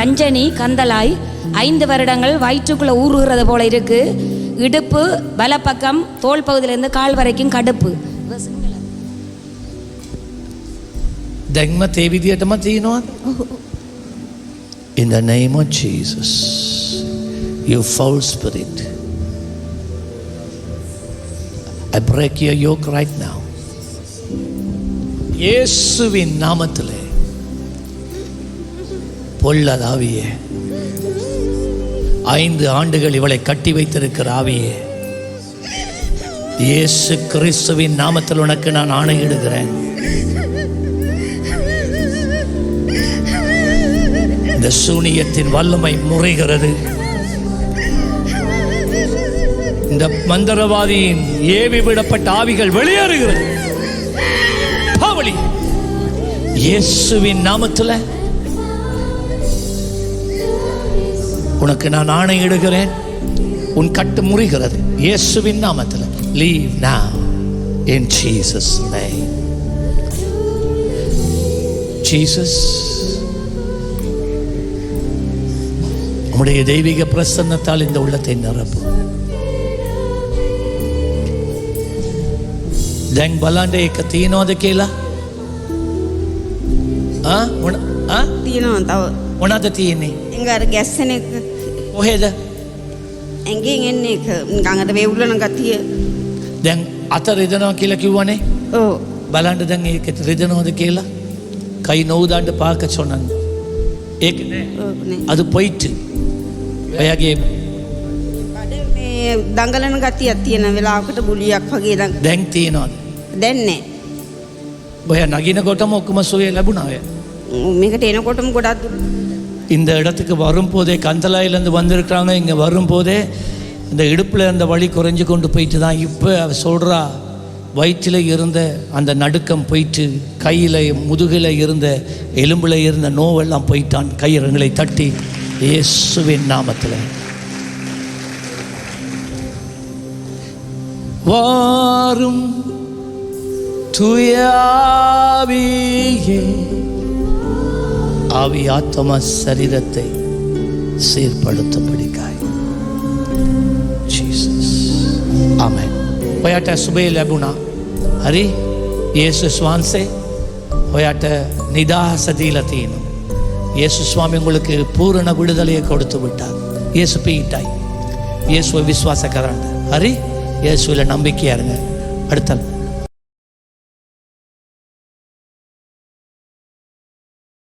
அஞ்சனி கந்தலாய் 5 வருடங்கள் வயிற்றுக்குள்ளே ஊறுகிறது போல இருக்கு. இடுப்பு வலப்பக்கம் தோல் பகுதியிலேருந்து கால் வரைக்கும் கடுப்பு. දැන්ම තේ විදියටම තියෙනවද? In the name of Jesus, you foul spirit, I break your yoke right now. இயேசுவின் நாமத்திலே பொல்லாத ஆவியே, 5 ஆண்டுகள் இவளை கட்டி வைத்திருக்கிற ஆவியே, இயேசு கிறிஸ்துவின் நாமத்தில் உனக்கு நான் ஆணையிடுகிறேன். இந்த சூனியத்தின் வல்லமை முறைகிறது. இந்த மந்திரவாதியின் ஏவி விடப்பட்ட ஆவிகள் வெளியேறுகிறது. பாவலி இயேசுவின் நாமத்தில் உனக்கு நான் ஆணையிடுகிறேன். உன் கட்டு முறிகிறது இயேசுவின் நாமத்தில். Leave now in Jesus' name. Jesus, உம்முடைய தெய்வீக பிரசன்னத்தால் இந்த உள்ளத்தை நிரப்பும். දැන් බලන්න ඒක තියනවද කියලා? තියෙනවා තව. මොනවද තියෙන්නේ? එංග අර ගැස්සෙන එක. කොහෙද? ඇඟෙන් එන්නේ එක. නිකන් අර වේවුලන ගතිය. දැන් අත රිදෙනවා කියලා කිව්වනේ. ඔව්. බලන්න දැන් ඒක රිදෙනවද කියලා. කයි නෝදාන්න පාක சொன்னන්. ඒක නෑ. ඔව් නේ. அது போயிட்டு. ඔයගේ බඩ මේ දඟලන ගතියක් තියෙන වෙලාවකට බුලියක් වගේ දැන් තියෙනවද? දැන් නෑ. ඔය නගිනකොටම ඔක්කොම සුවය ලැබුණා ඔය. මේකට එනකොටම ගොඩක් இந்த இடத்துக்கு வரும்போதே கந்தலாயிலேருந்து வந்திருக்கிறாங்க. இங்கே வரும்போதே இந்த இடுப்பில் இருந்த வலி குறைஞ்சு கொண்டு போயிட்டு தான் இப்போ சொல்கிறா. வயிற்றில் இருந்த அந்த நடுக்கம் போயிட்டு, கையில் முதுகில் இருந்த எலும்பில் இருந்த நோவெல்லாம் போயிட்டான். கையரங்களை தட்டி இயேசுவின் நாமத்தில் வாரும் துயாவியே, ஆவி ஆத்மா சரீரத்தை சீர்படுத்தபடிக்காய். ජීසස් ආමෙන්. ඔයාට සුබේ ලැබුණා. හරි? යේසුස් වහන්සේ ඔයාට නිදහස දීලා තියෙනවා. இயேசு சுவாமி உங்களுக்கு பூரண விடுதலையை கொடுத்து விட்டார். இயேசு பீட்டாய் இயேசுவை விசுவாச கராங்க. ஹரி இயேசுவில் நம்பிக்கையா இருங்க. அடுத்த